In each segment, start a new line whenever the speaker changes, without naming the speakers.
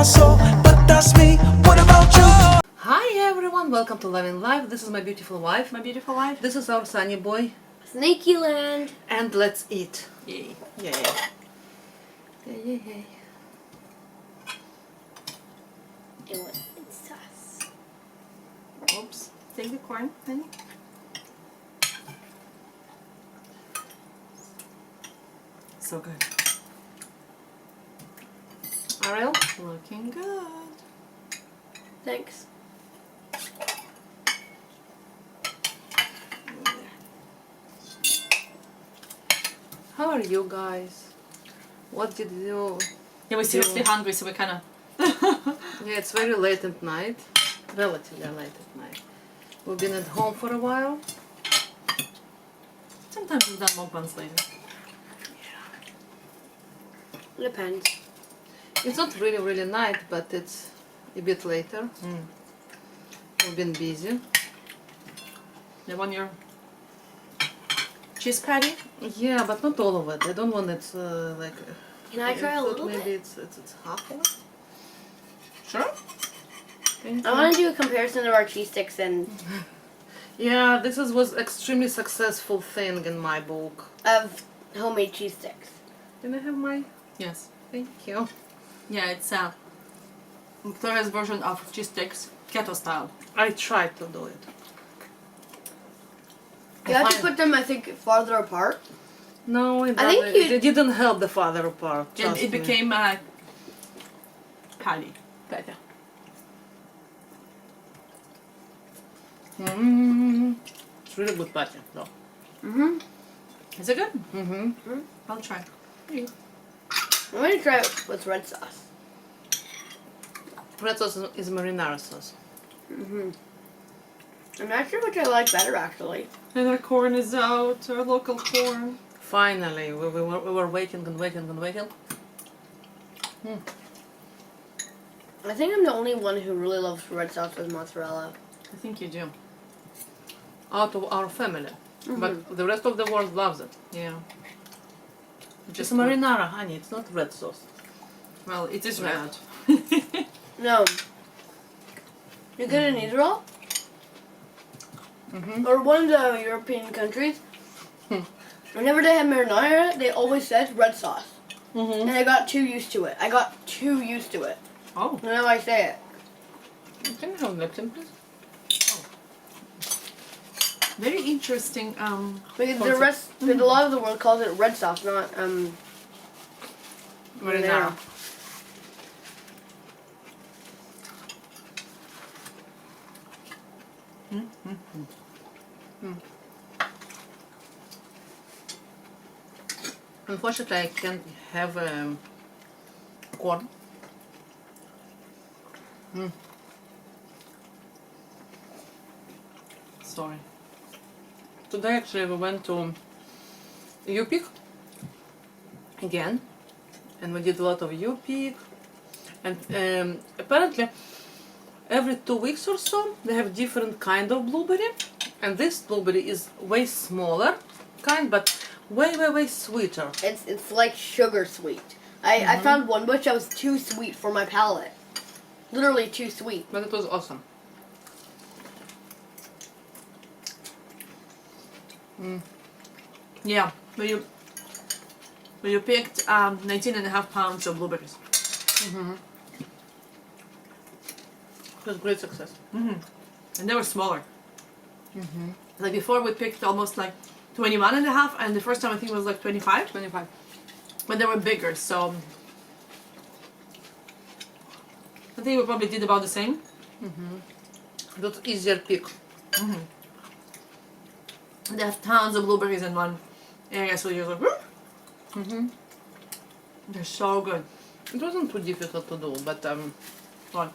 soul, but that's me. What about you?
Hi everyone, welcome to Loving Life. This is my beautiful wife.
My beautiful wife.
This is our sunny boy.
Snaky Land.
And let's eat.
Yay.
Yay. Yay, yay, yay.
It's us.
Oops. Take the corn, honey. So good.
Ariel?
Looking good.
Thanks.
How are you guys? What did you...
Yeah, we're seriously hungry, so we kind of...
Yeah, it's very late at night. Relatively late at night. We've been at home for a while.
Sometimes we've done mukbangs later.
Depends.
It's not really night, but it's a bit later. We've been busy.
You want your cheese patty?
Yeah, but not all of it. I don't want it like...
Can I try a little
maybe
bit?
it's half of it.
Sure.
I want to do a comparison of our cheese sticks and
Yeah, this was extremely successful thing in my book.
of homemade cheese sticks.
Can I have my...
Yes.
Thank you.
Yeah, it's Victoria's version of cheese sticks, keto style.
I tried to do it.
You have to put them, I think, farther apart.
No, it,
I think
it didn't help the father apart.
And it became a patty.
better. It's really good patty, though.
Is it good?
Mm-hmm.
I'll try.
I'm going to try it with red sauce.
Red sauce is marinara sauce.
I'm not sure which I like better, actually.
And our corn is out, our local corn.
Finally, we were waiting and waiting and waiting.
I think I'm the only one who really loves red sauce with mozzarella.
I think you do.
Out of our family. But the rest of the world loves it.
Yeah.
It's marinara, honey. It's not red sauce.
Well, it is red.
No. You get in Israel? Or one of the European countries, whenever they have marinara, they always said red sauce. And I got too used to it.
Oh.
Now I say it.
Can you have Lipton, please?
Very interesting.
Because the rest, because a lot of the world calls it red sauce, not
Marinara. Unfortunately, I can't have corn.
Sorry.
Today, actually, we went to U-Peak again, and we did a lot of U-Peak. And apparently, every 2 weeks or so, they have different kind of blueberry. And this blueberry is way smaller kind, but way sweeter.
It's like sugar sweet. I found one which was too sweet for my palate. Literally too sweet.
But it was awesome.
Yeah. But you picked 19.5 pounds of blueberries.
It was great success.
And they were smaller. Like before we picked almost like 21.5, and the first time I think it was like 25.
25.
But they were bigger, so I think we probably did about the same.
It was easier pick.
They have tons of blueberries in one area, so you're like, they're so good.
It wasn't too difficult to do, but
What?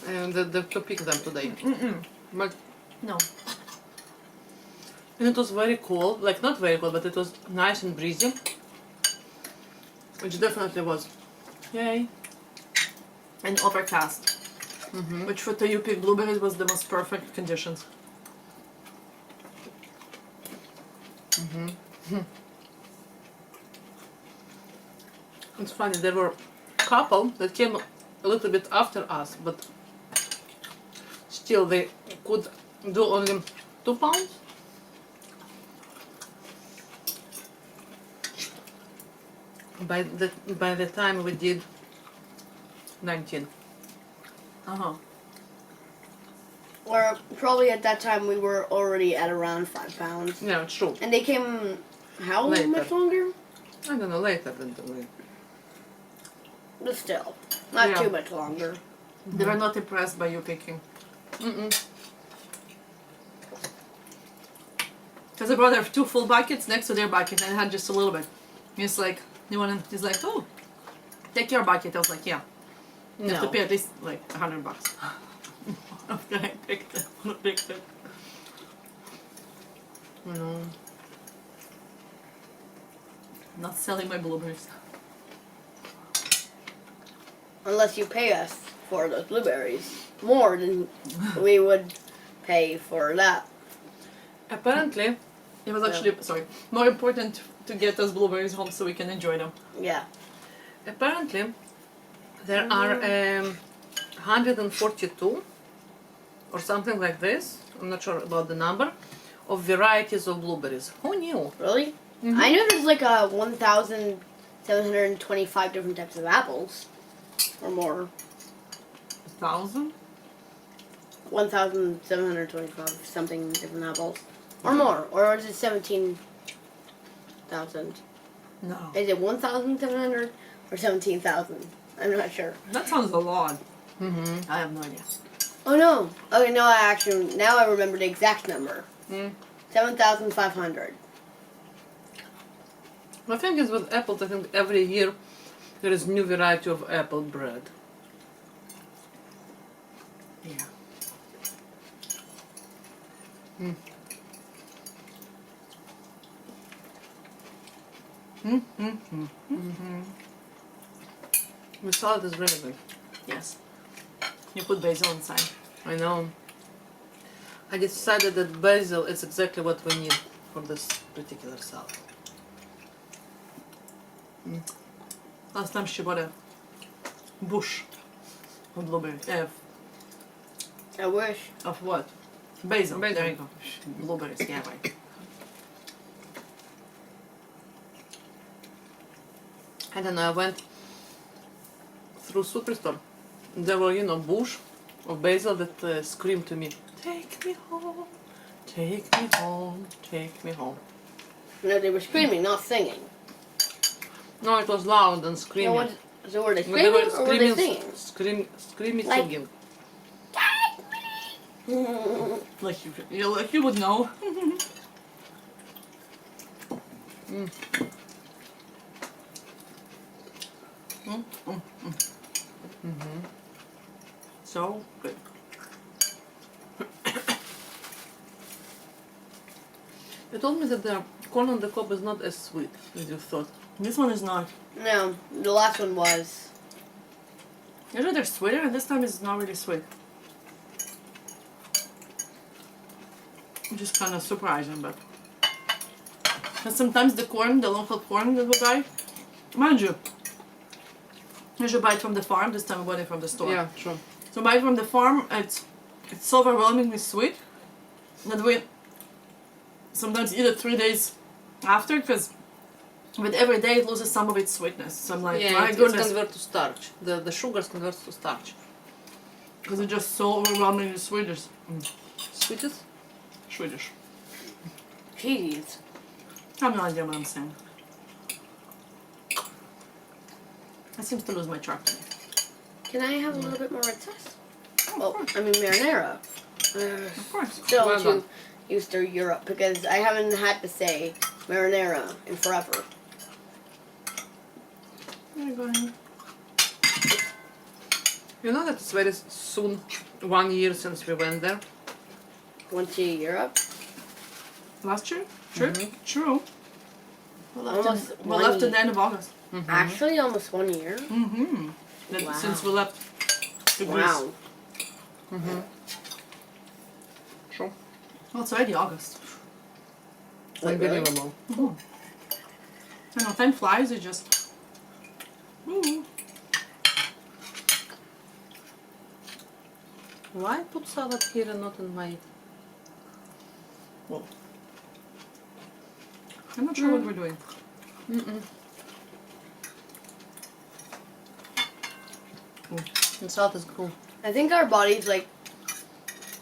to pick them today. But
No.
and it was very cold, like not very cold, but it was nice and breezy, which definitely was.
Yay. And overcast. Which for the you picked blueberries was the most perfect conditions.
It's funny, there were a couple that came a little bit after us, but still they could do only 2 pounds. By the time we did 19.
Uh-huh.
Or probably at that time we were already at around 5 pounds.
Yeah, true.
And they came how
Later.
much longer?
I don't know, later than we.
But still, not
Yeah.
too much longer.
They were not impressed by you picking. Because I brought her 2 full buckets next to their bucket and I had just a little bit. He's like, he's like, oh, take your bucket. I was like, yeah. You have to pay at least like $100. After I picked it.
No.
Not selling my blueberries.
Unless you pay us for those blueberries more than we would pay for that.
Apparently,
It was actually, more important to get those blueberries home so we can enjoy them.
Yeah.
apparently, there are 142 or something like this. I'm not sure about the number of varieties of blueberries. Who knew?
Really? I know there's like 1,725 different types of apples. Or more.
1,000?
1,725 something different apples. Or more. Or is it 17,000?
No.
Is it 1,700 or 17,000? I'm not sure.
That sounds a lot.
Mm-hmm.
I have no idea.
Oh no. Okay, no, now I remember the exact number. 7,500.
The thing is with apples, I think every year there is new variety of apple bread.
Yeah.
The salad is really good.
Yes. You put basil inside.
I know. I decided that basil is exactly what we need for this particular salad.
Last time she bought a bush of blueberries.
I wish.
Of what? Basil.
Basil.
There you go. Blueberries. Yeah, right.
I don't know, I went through Superstore. There were, bush of basil that screamed to me, "Take me home, take me home, take me home."
No, they were screaming, not singing.
No, it was loud and
So,
screaming.
so were they
But
screaming or were they singing?
Screaming,
Like-
singing.
Like you would know. So good.
You told me that the corn on the cob is not as sweet as you thought.
This one is not.
No, the last one was.
Usually they're sweeter, and this time it's not really sweet. Just kind of surprising, but. And sometimes the corn, the local corn that we buy, mind you, you should buy it from the farm. This time we bought it from the store.
Yeah, sure.
So buy it from the farm. It's so overwhelmingly sweet that we sometimes eat it 3 days after, because with every day it loses some of its sweetness. So I'm like,
Yeah,
my
it's
goodness,
converted to starch. The sugars convert to starch.
because it's just so overwhelmingly Swedish.
Sweetest?
Swedish.
Jeez.
I have no idea what I'm saying. I seem to lose my track today.
Can I have a little bit more red sauce? Oh, I mean marinara.
Of course.
Still
Well
to
done.
Eastern Europe because I haven't had to say marinara in forever.
There you go. honey.
You know that it's very soon 1 year since we went there?
Went to Europe.
Last year? True. True. We
Almost
left, we
one
left at
year.
the end of August.
Actually, almost 1 year.
Mm-hmm.
Wow.
Since we left to Greece.
Wow.
Sure.
Well, it's already August.
Wait, really?
Unbelievable.
I know, time flies, it just... Ooh.
Why put salad here and not in my...
I'm not sure what we're doing.
The salad is cool.
I think our body's like,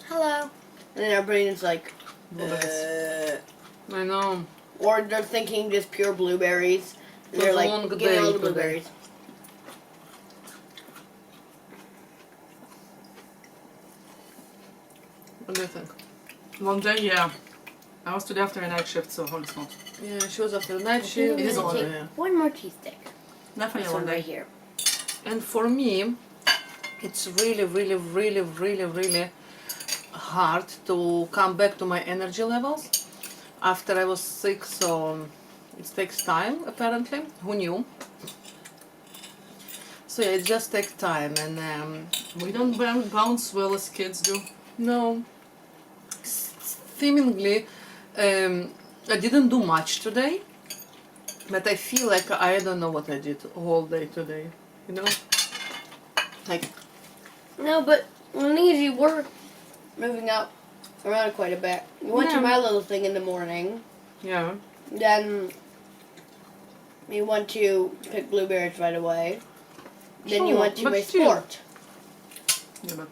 hello. And then our brain is like,
I know.
or they're thinking just pure blueberries. And
It
they're
was a
like,
long
give me all
day
the
today.
blueberries.
What do you think?
Long day, yeah. I was today after a night shift, so holy smokes.
Yeah, she was after the night shift.
It is a long
Take
day.
Yeah.
one more cheese stick.
Definitely
This
a long
one right
day.
here.
And for me, it's really hard to come back to my energy levels after I was sick, so it takes time apparently. Who knew? So yeah, it just takes time, and
We don't bounce well as kids do.
no, seemingly I didn't do much today, but I feel like I don't know what I did all day today, you know? Like,
No, but the thing is, you were moving out around quite a bit. You went to
Yeah.
my little thing in the morning.
yeah,
Then you went to pick blueberries right away. Then you
Sure,
went to
but
my
still.
sport.
Yeah, but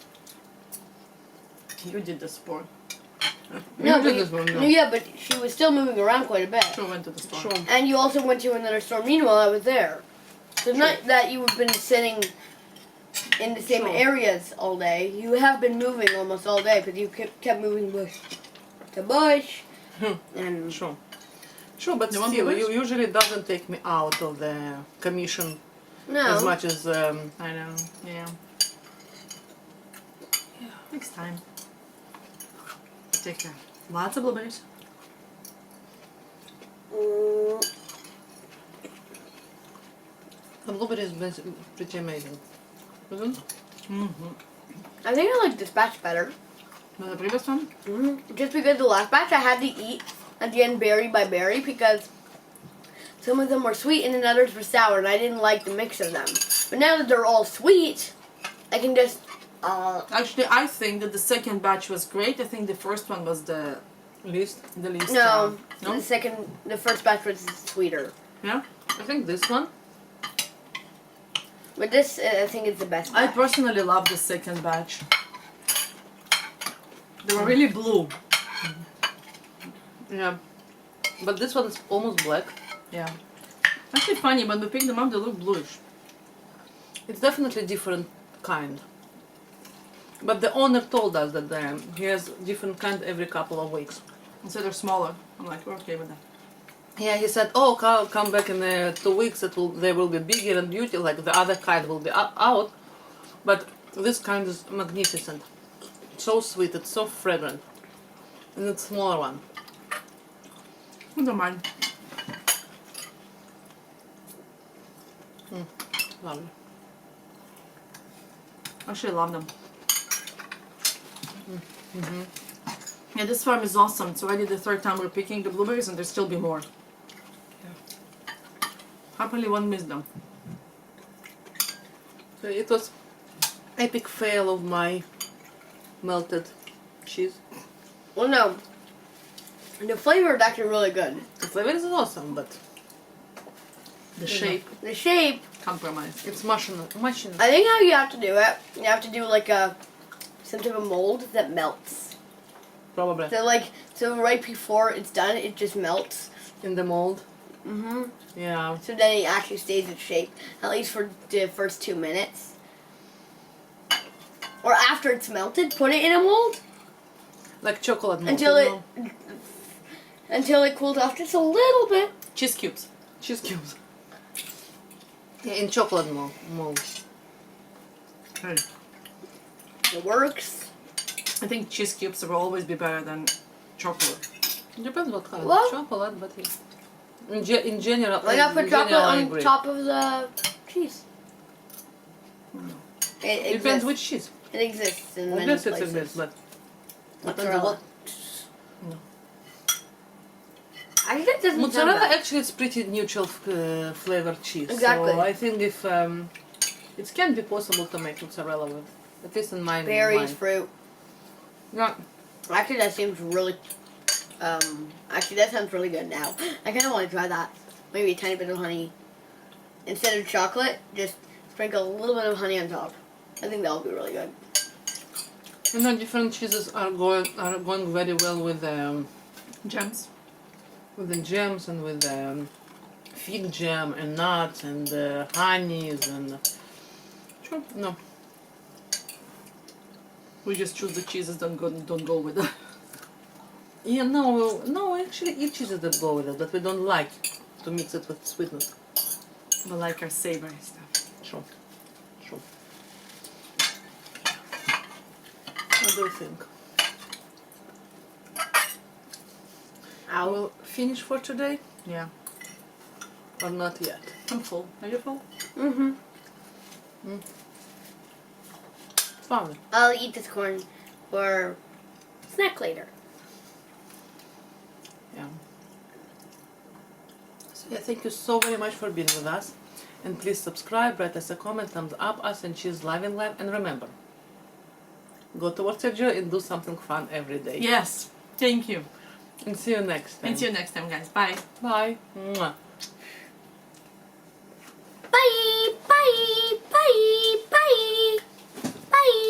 you did the sport.
You did
but
this one, no.
yeah, but she was still moving around quite a bit.
Sure went to the sport.
sure.
And you also went to another store. Meanwhile, I was there. So it's not that you've been sitting in the same
Sure.
areas all day. You have been moving almost all day because you kept moving bush to bush. And
Sure. Sure, but
You want
still,
blueberries?
you usually doesn't take me out of the commission as
no,
much as
I know, yeah. Next time. Take care. Lots of blueberries.
Mm,
the blueberry is pretty amazing, isn't it?
I think I like this batch better.
The previous one?
Just because the last batch I had to eat at the end berry by berry because some of them were sweet and then others were sour and I didn't like the mix of them. But now that they're all sweet, I can just
Actually, I think that the second batch was great. I think the first one was the
Least.
least.
no.
No?
The first batch was sweeter.
Yeah?
I think this one.
But this, I think, is the best.
I
Batch.
personally love the second batch. They were really blue.
Yeah. But this one is almost black.
Yeah. Actually funny, when we picked them up, they look bluish.
It's definitely different kind. But the owner told us that he has different kind every couple of weeks.
And so they're smaller. I'm like, we're okay with that.
Yeah, he said, oh, come back in 2 weeks. They will be bigger and beautiful. Like the other kind will be out, but this kind is magnificent. So sweet. It's so fragrant, and it's smaller one.
I don't mind.
Lovely.
Actually, I love them. Yeah, this farm is awesome. It's already the third time we're picking the blueberries, and there'll still be more. Happily won't miss them.
So it was epic fail of my melted cheese.
Well, no. The flavor is actually really good.
The flavor is awesome, but
The shape,
The shape,
compromise.
it's mushing.
I think how you have to do it, you have to do like some type of mold that melts.
Probably
So right before it's done, it just melts.
in the mold.
Mm-hmm.
Yeah.
So then it actually stays its shape, at least for the first 2 minutes. Or after it's melted, put it in a mold
Like chocolate mold.
until
you
it
know?
until it cools off just a little bit.
Cheese cubes.
Cheese cubes. Yeah, in chocolate mold.
Okay.
It works.
I think cheese cubes will always be better than chocolate.
Depends what kind.
Well-
Chocolate, but in general,
Why not put
in
chocolate
general, I
on
agree.
top of the cheese? It
Depends
exists.
which cheese.
It exists in many
Obviously,
places.
it's a bit, but depends on
Mozzarella.
what.
I think it doesn't sound
Mozzarella
bad.
actually is pretty neutral flavored cheese.
Exactly.
So I think if it can be possible to make mozzarella with At least in my
Berries,
mind.
fruit.
Yeah.
Actually, that seems really. Actually, that sounds really good now. I kind of want to try that. Maybe a tiny bit of honey. Instead of chocolate, just sprinkle a little bit of honey on top. I think that would be really good.
You know, different cheeses are going very well with
Gems.
the jams and with fig jam and nuts and honeys and sure no.
We just choose the cheeses don't go with it.
Yeah, no, actually eat cheeses that go with it, but we don't like to mix it with sweetness.
We like our savory stuff.
Sure. What do you think? I
Ow.
will finish for today
Yeah.
or not yet?
I'm full. Are you full?
Mm-hmm.
Fine.
I'll eat this corn for snack later.
Yeah. So yeah, thank you so very much for being with us. And please subscribe, write us a comment, thumbs up us, and choose live in life. And remember, go towards your joy and do something fun every day.
Yes. Thank you.
And see you next time.
And see you next time, guys. Bye.
Bye. Mwah.
Bye! Bye!